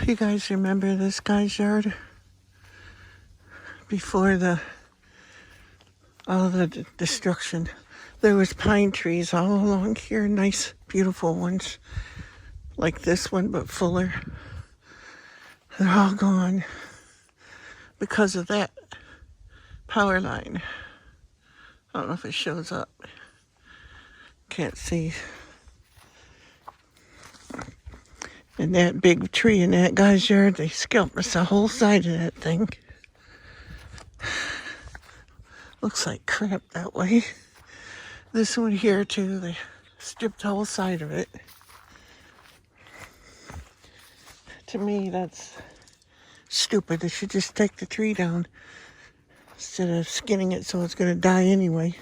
You guys remember this guy's yard? Before all the destruction, there was pine trees all along here, nice, beautiful ones, like this one, but fuller. They're all gone because of that power line. I don't know if it shows up. Can't see. And that big tree in that guy's yard, they scalped us the whole side of that thing. Looks like crap that way. This one here too, they stripped the whole side of it. To me, that's stupid. They should just take the tree down instead of skinning it so it's going to die anyway.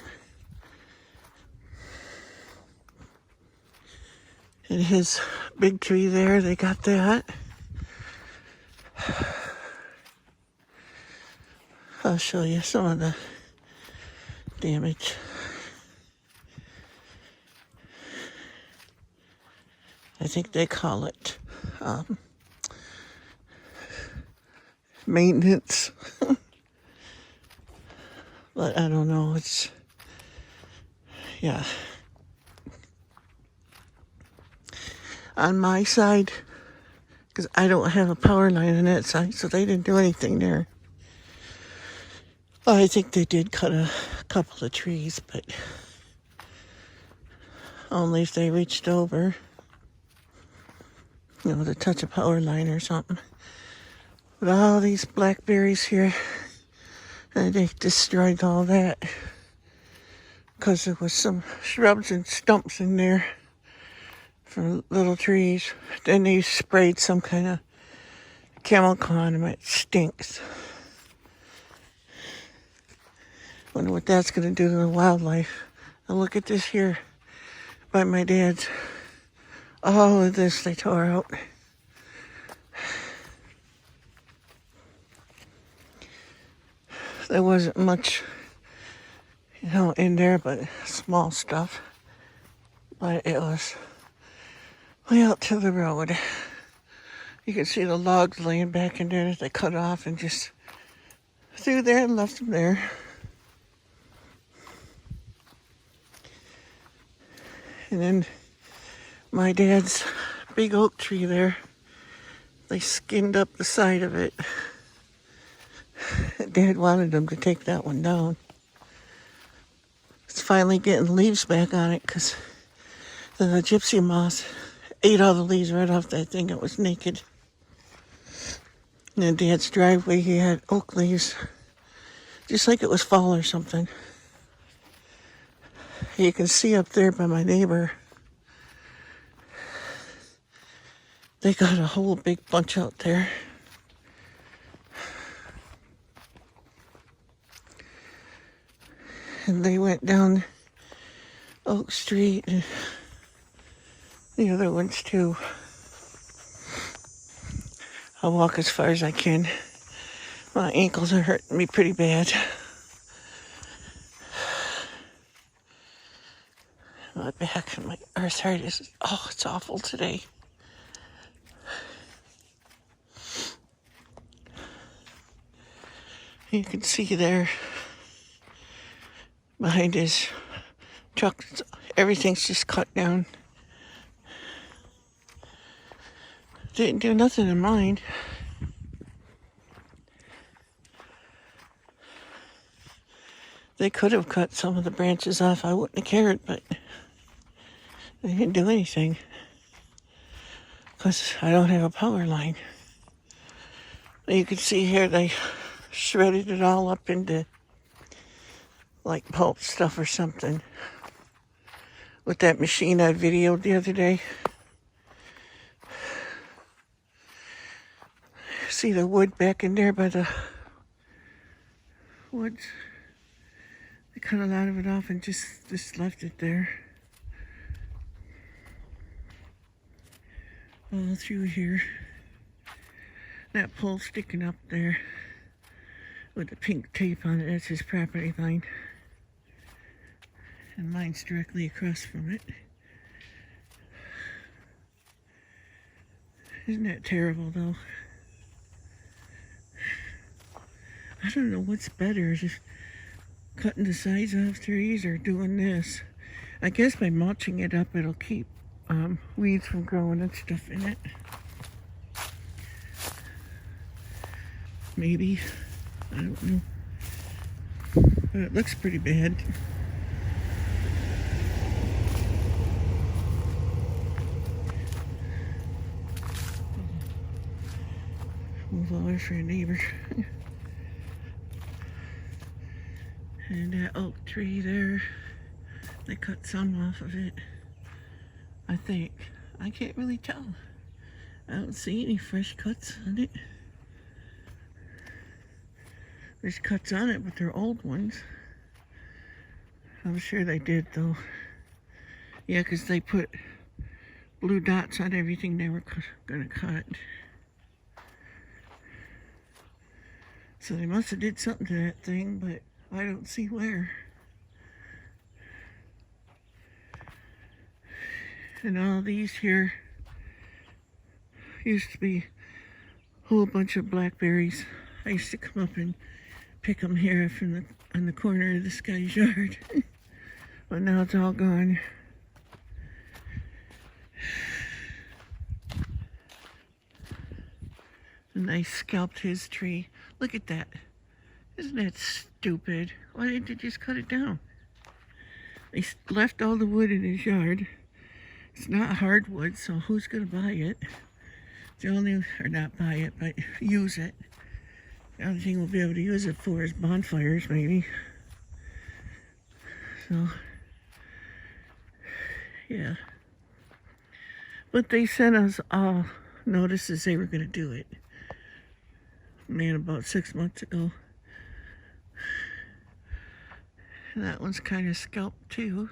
And his big tree there, they got that. I'll show you some of the damage. I think they call it maintenance. But I don't know, it's, yeah. On my side, because I don't have a power line on that side, so they didn't do anything there. I think they did cut a couple of trees, but only if they reached over, you know, to touch a power line or something. But all these blackberries here, and they destroyed all that because there was some shrubs and stumps in there from little trees. Then they sprayed some kind of chemical on them. It stinks. Wonder what that's going to do to the wildlife. Now look at this here by my dad's. All of this they tore out. There wasn't much, you know, in there, but small stuff. But it was way out to the road. You can see the logs laying back in there that they cut off and just threw there and left them there. And then my dad's big oak tree there, they skinned up the side of it. Dad wanted them to take that one down. It's finally getting leaves back on it because the gypsy moth ate all the leaves right off that thing. It was naked. And in Dad's driveway, he had oak leaves, just like it was fall or something. You can see up there by my neighbor, they got a whole big bunch out there. And they went down Oak Street and the other ones too. I'll walk as far as I can. My ankles are hurting me pretty bad. My back and my arthritis, oh, it's awful today. You can see there behind his truck, everything's just cut down. Didn't do nothing in mine. They could have cut some of the branches off. I wouldn't have cared, but they didn't do anything because I don't have a power line. You can see here they shredded it all up into like pulp stuff or something with that machine I videoed the other day. See the wood back in there by the woods? They cut a lot of it off and just left it there. All through here. That pole sticking up there with the pink tape on it, that's his property line. And mine's directly across from it. Isn't that terrible, though? I don't know what's better, just cutting the sides off trees or doing this. I guess by mulching it up, it'll keep weeds from growing and stuff in it. Maybe. I don't know. But it looks pretty bad. Move over for a neighbor. And that oak tree there, they cut some off of it, I think. I can't really tell. I don't see any fresh cuts on it. There's cuts on it, but they're old ones. I'm sure they did, though. Yeah, because they put blue dots on everything they were gonna cut. So they must have did something to that thing, but I don't see where. And all these here used to be a whole bunch of blackberries. I used to come up and pick them here from on the corner of this guy's yard. But now it's all gone. And they scalped his tree. Look at that. Isn't that stupid? Why didn't they just cut it down? They left all the wood in his yard. It's not hardwood, so who's gonna buy it? The only, or not buy it, but use it. The only thing we'll be able to use it for is bonfires, maybe. So, yeah. But they sent us all notices they were gonna do it. Man, about 6 months ago. And that one's kind of scalped too.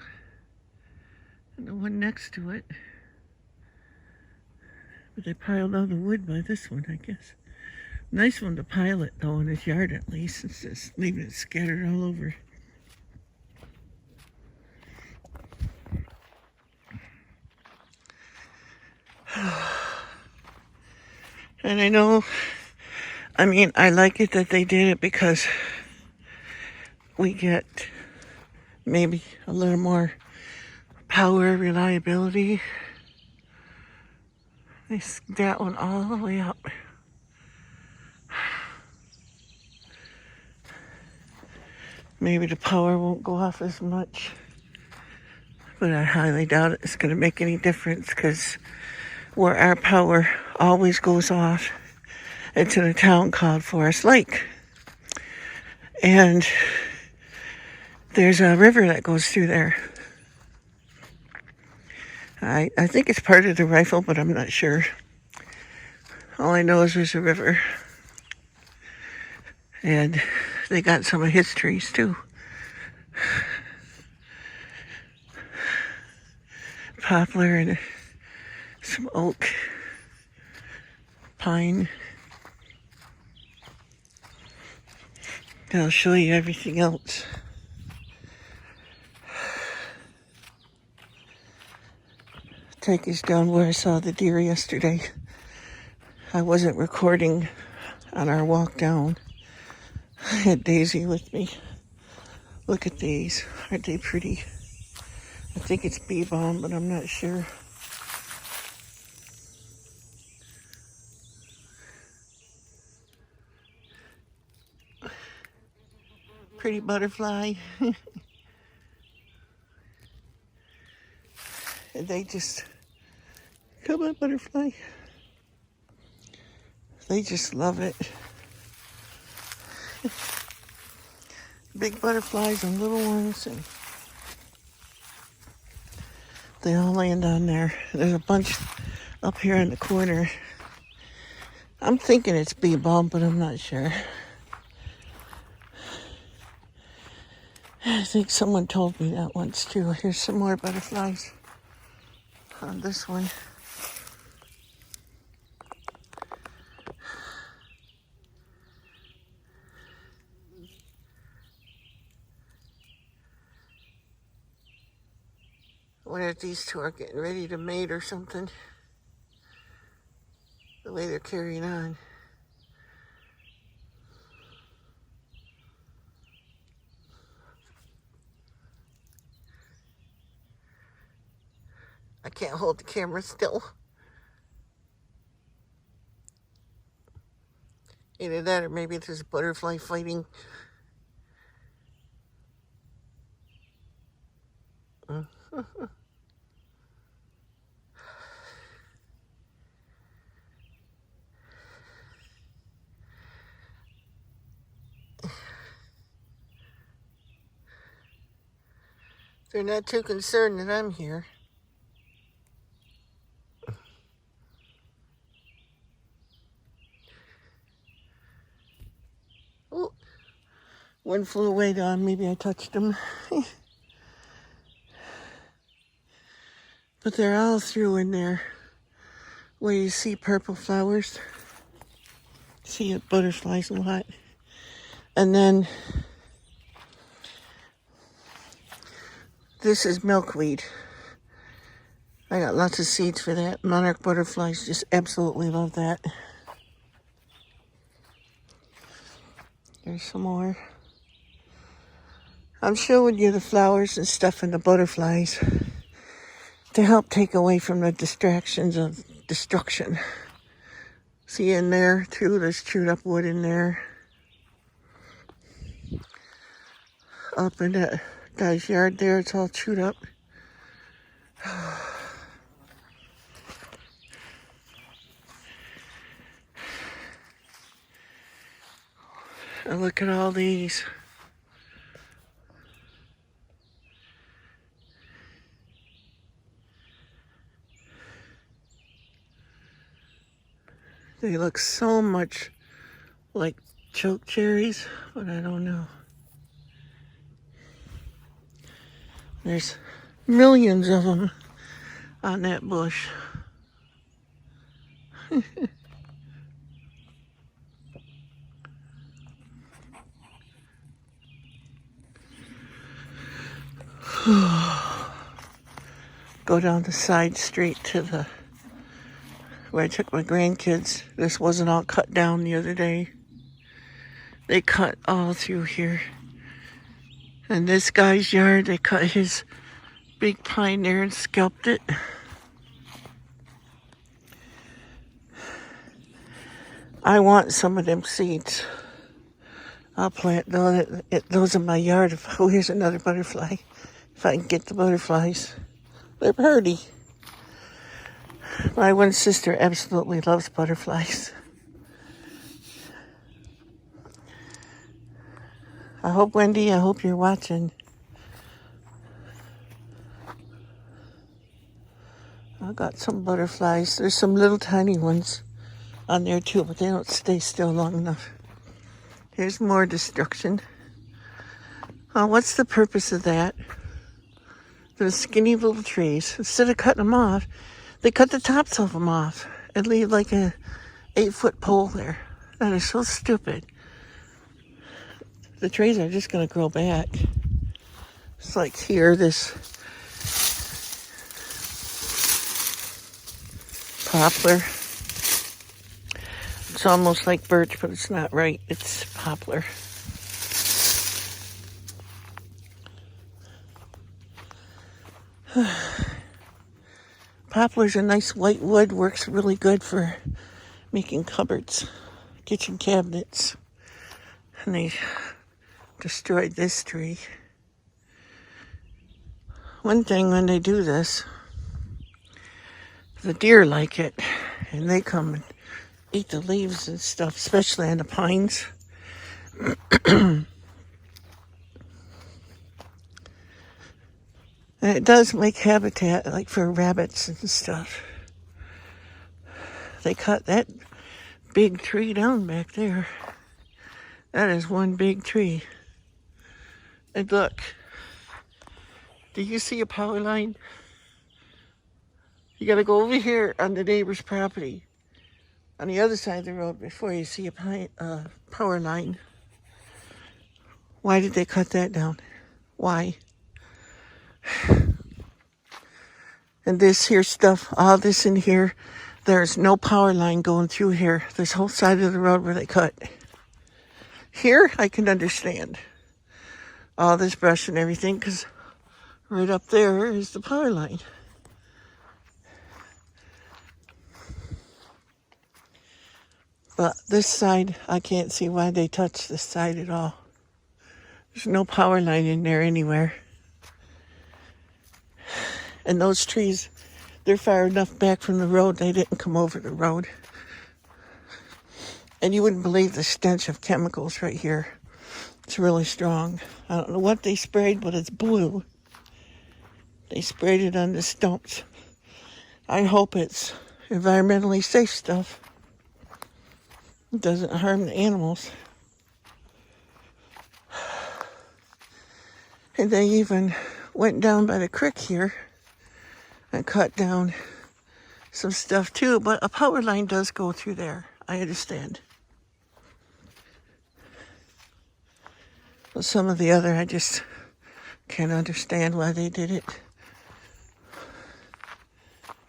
And the one next to it. But they piled all the wood by this one, I guess. Nice one to pile it though in his yard at least. It's just leaving it scattered all over. And I know, I mean, I like it that they did it because we get maybe a little more power reliability. They skipped that one all the way up. Maybe the power won't go off as much, but I highly doubt it's going to make any difference because where our power always goes off, it's in a town called Forest Lake. And there's a river that goes through there. I think it's part of the rifle, but I'm not sure. All I know is there's a river. And they got some of his trees too. Poplar and some oak, pine. I'll show you everything else. Take us down where I saw the deer yesterday. I wasn't recording on our walk down. I had Daisy with me. Look at these. Aren't they pretty? I think it's bee balm, but I'm not sure. Pretty butterfly. And they just, come on, butterfly. They just love it. Big butterflies and little ones, and they all land on there. There's a bunch up here in the corner. I'm thinking it's bee balm, but I'm not sure. I think someone told me that once too. Here's some more butterflies on this one. I wonder if these two are getting ready to mate or something. the way they're carrying on. I can't hold the camera still. Either that or maybe there's a butterfly fighting. They're not too concerned that I'm here. Oh, one flew away down. Maybe I touched them. But they're all through in there where you see purple flowers. See butterflies a lot. And then this is milkweed. I got lots of seeds for that. Monarch butterflies just absolutely love that. There's some more. I'm showing you the flowers and stuff and the butterflies to help take away from the distractions of destruction. See in there too, there's chewed up wood in there. Up in that guy's yard there, it's all chewed up. And look at all these. They look so much like choke cherries, but I don't know. There's millions of them on that bush. Go down the side street to the where I took my grandkids. This wasn't all cut down the other day. They cut all through here. And this guy's yard, they cut his big pine there and scalped it. I want some of them seeds. I'll plant those in my yard. Oh, here's another butterfly. If I can get the butterflies. They're pretty. My one sister absolutely loves butterflies. I hope, Wendy, I hope you're watching. I got some butterflies. There's some little tiny ones on there too, but they don't stay still long enough. Here's more destruction. What's the purpose of that? Those skinny little trees. Instead of cutting them off, they cut the tops of them off and leave like a 8-foot pole there. That is so stupid. The trees are just going to grow back. It's like here, this poplar. It's almost like birch, but it's not right. It's poplar. Poplar's a nice white wood, works really good for making cupboards, kitchen cabinets. And they destroyed this tree. One thing when they do this, the deer like it, and they come and eat the leaves and stuff, especially on the pines. And it does make habitat, like for rabbits and stuff. They cut that big tree down back there. That is one big tree. And look, do you see a power line? You gotta go over here on the neighbor's property, on the other side of the road, before you see a power line. Why did they cut that down? Why? And this here stuff, all this in here, There's no power line going through here. This whole side of the road where they cut. Here, I can understand all this brush and everything, because right up there is the power line. But this side, I can't see why they touched this side at all. There's no power line in there anywhere. And those trees, they're far enough back from the road, they didn't come over the road. And you wouldn't believe the stench of chemicals right here. It's really strong. I don't know what they sprayed, but it's blue. They sprayed it on the stumps. I hope it's environmentally safe stuff. It doesn't harm the animals. And they even went down by the creek here and cut down some stuff too, but a power line does go through there. I understand. But some of the other, I just can't understand why they did it.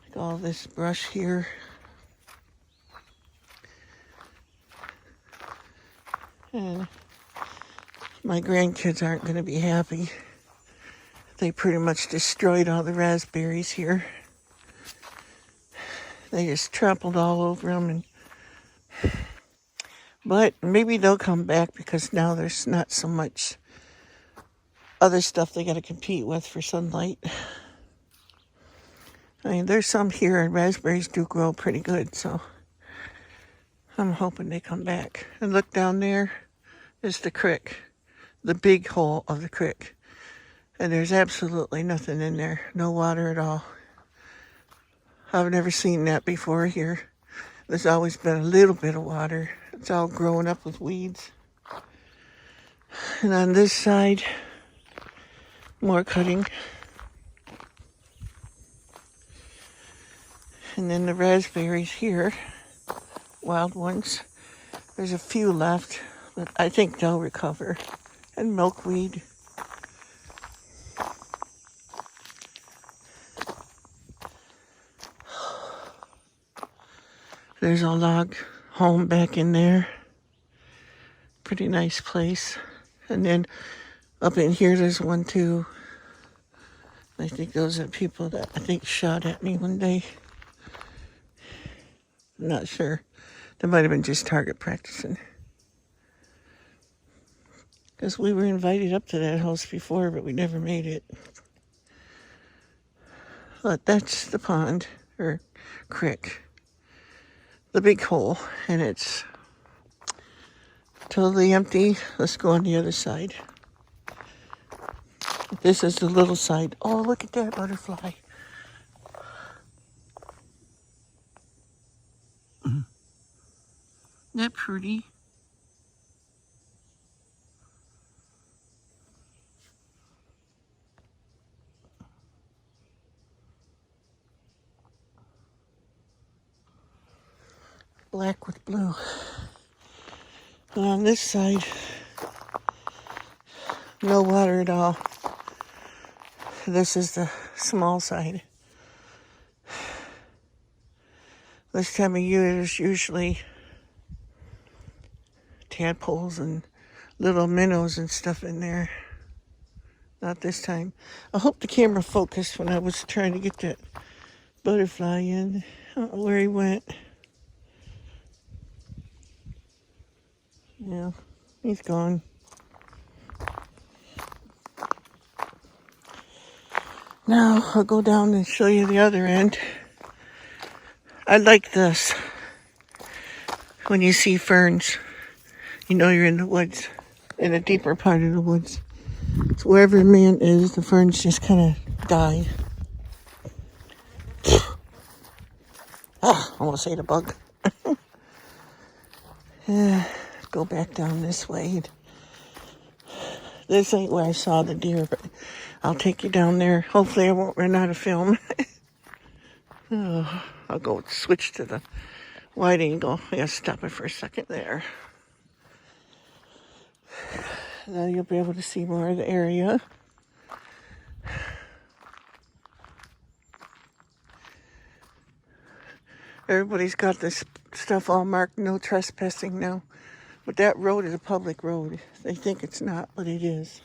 Like all this brush here. And my grandkids aren't going to be happy. They pretty much destroyed all the raspberries here. They just trampled all over them. But maybe they'll come back because now there's not so much other stuff they got to compete with for sunlight. I mean, there's some here, and raspberries do grow pretty good, so I'm hoping they come back. And look down there is the creek, the big hole of the creek. And there's absolutely nothing in there, no water at all. I've never seen that before here. There's always been a little bit of water. It's all growing up with weeds. And on this side, more cutting. And then the raspberries here, wild ones. There's a few left, but I think they'll recover. And milkweed. There's a log home back in there. Pretty nice place. And then up in here, there's one too. I think those are people that I think shot at me one day. I'm not sure. They might have been just target practicing. Because we were invited up to that house before, but we never made it. But that's the pond, or creek. The big hole, and it's totally empty. Let's go on the other side. This is the little side. Oh, look at that butterfly. Isn't that pretty? Black with blue. And on this side, no water at all. This is the small side. This time of year, there's usually tadpoles and little minnows and stuff in there. Not this time. I hope the camera focused when I was trying to get that butterfly in. I don't know where he went. Yeah, he's gone. Now I'll go down and show you the other end. I like this. When you see ferns, you know you're in the woods, in a deeper part of the woods. So wherever a man is, the ferns just kind of die. Almost ate a bug. Go back down this way. This ain't where I saw the deer, but I'll take you down there. Hopefully I won't run out of film. I'll go switch to the wide angle. I gotta stop it for a second there. Now you'll be able to see more of the area. Everybody's got this stuff all marked, no trespassing now. But that road is a public road. They think it's not, but it is.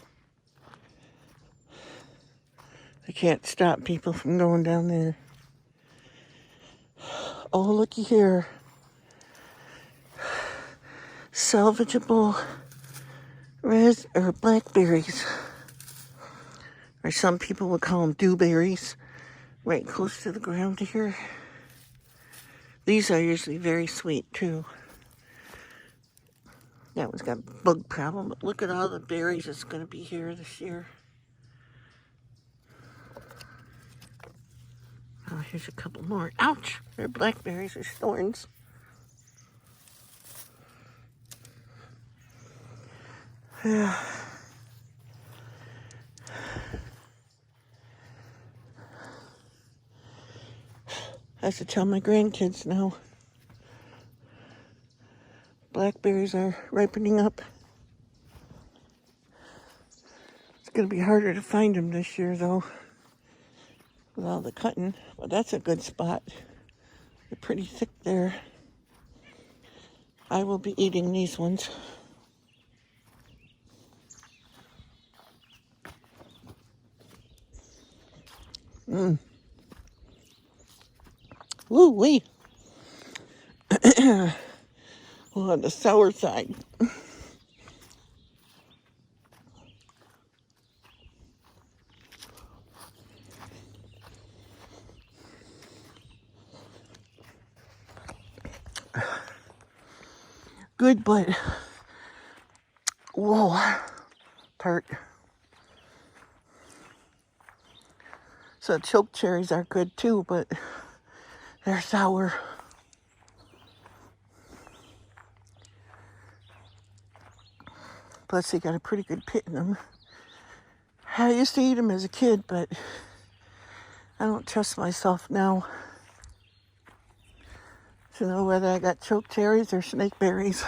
They can't stop people from going down there. Oh, looky here. Salvageable blackberries. Or some people would call them dewberries. Right close to the ground here. These are usually very sweet too. That one's got a bug problem, but look at all the berries that's going to be here this year. Oh, here's a couple more. Ouch! They're blackberries, there's thorns. Yeah. I have to tell my grandkids now. Blackberries are ripening up. It's going to be harder to find them this year, though, with all the cutting. But that's a good spot. They're pretty thick there. I will be eating these ones. Woo-wee. Well, on the sour side. Good, but whoa, tart. So choke cherries are good too, but they're sour. Plus, they got a pretty good pit in them. I used to eat them as a kid, but I don't trust myself now to know whether I got choke cherries or snake berries.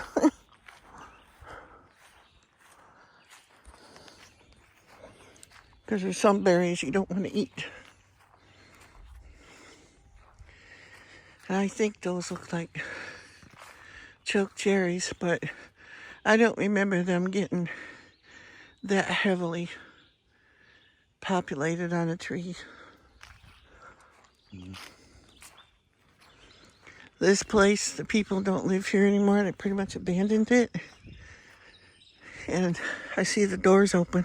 Because there's some berries you don't want to eat. And I think those look like choke cherries, but I don't remember them getting that heavily populated on a tree. This place, the people don't live here anymore. They pretty much abandoned it. And I see the doors open.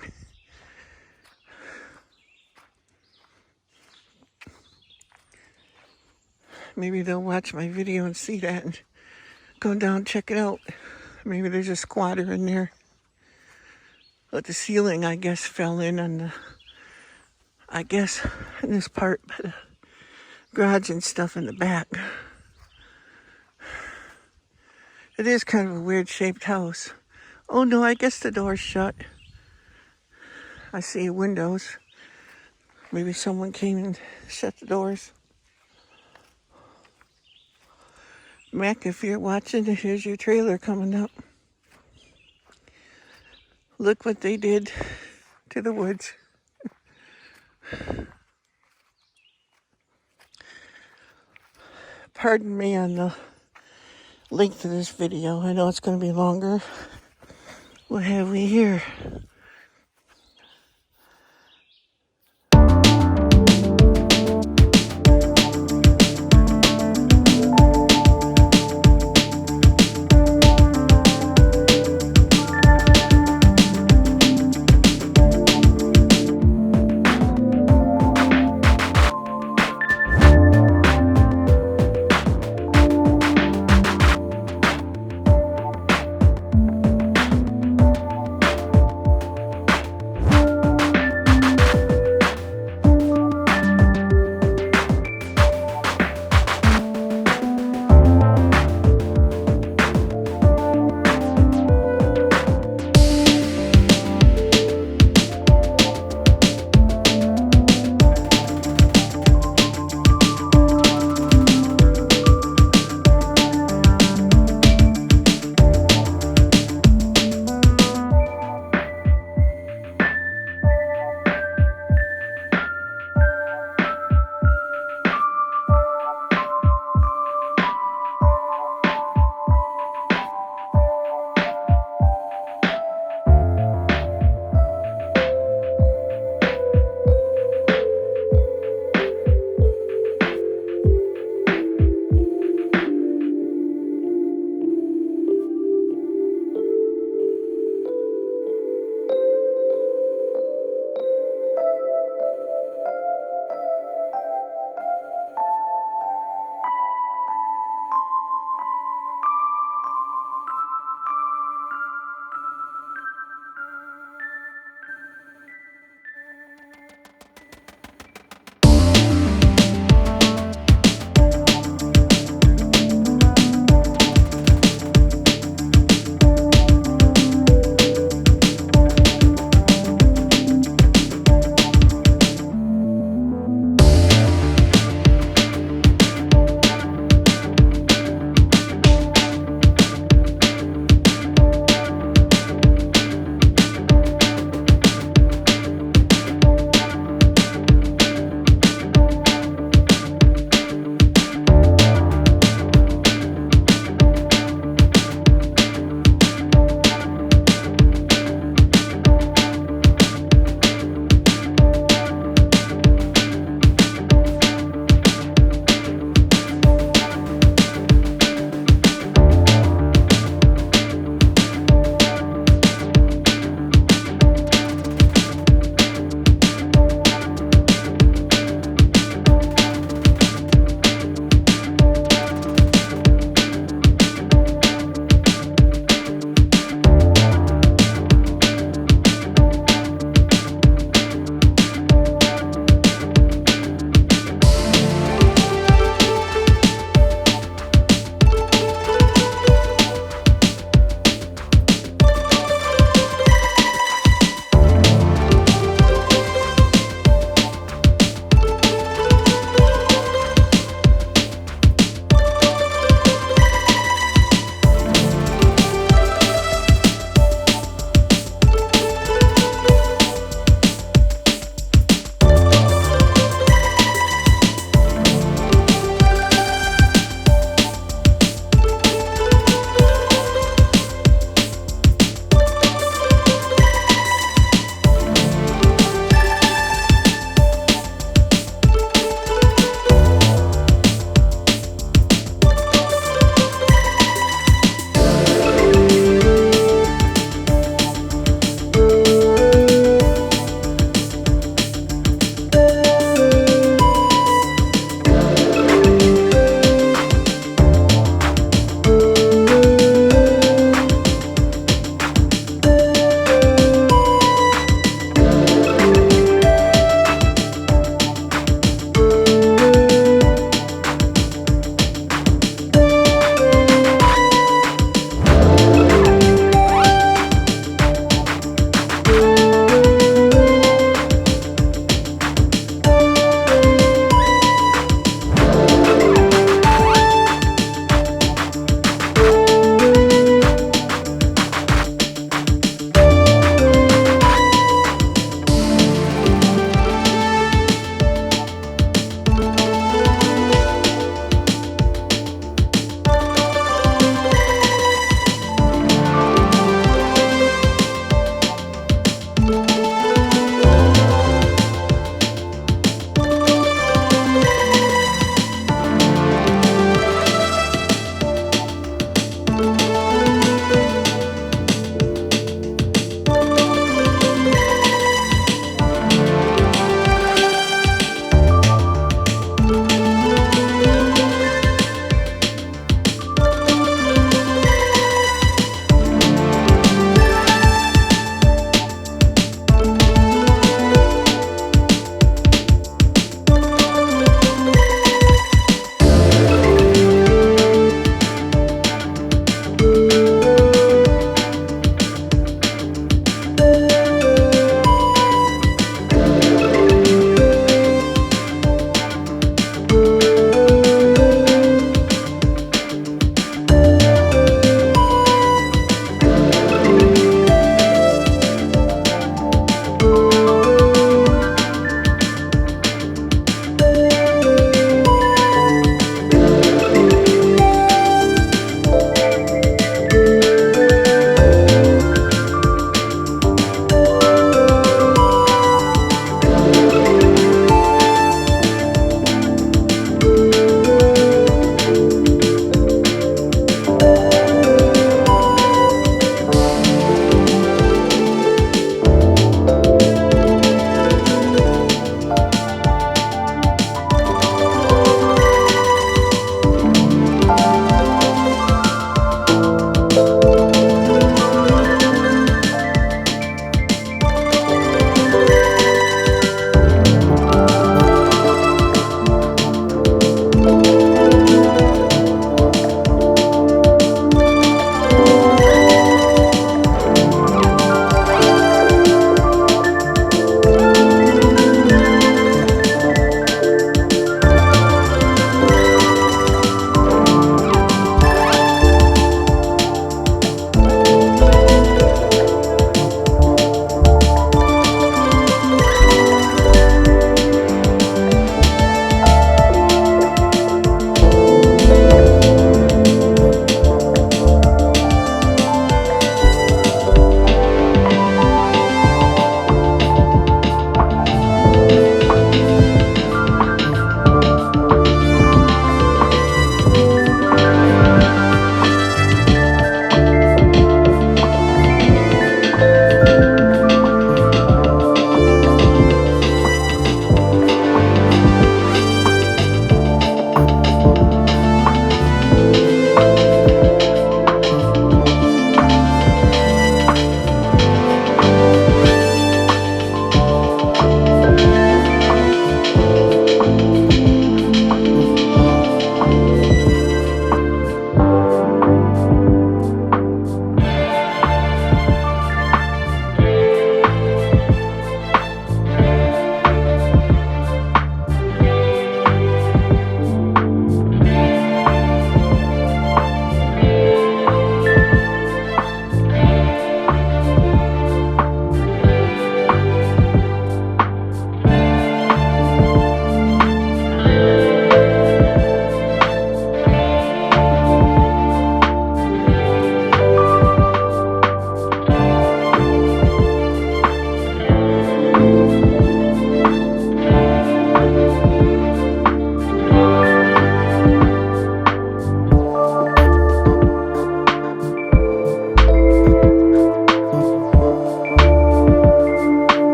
Maybe they'll watch my video and see that and go down and check it out. Maybe there's a squatter in there. But the ceiling, I guess, fell in on the, in this part, but garage and stuff in the back. It is kind of a weird shaped house. Oh no, I guess the door's shut. I see windows. Maybe someone came and shut the doors. Mac, if you're watching, here's your trailer coming up. Look what they did to the woods. Pardon me on the length of this video. I know it's going to be longer. What have we here?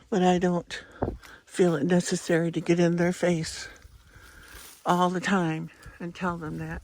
But I don't feel it necessary to get in their face all the time and tell them that.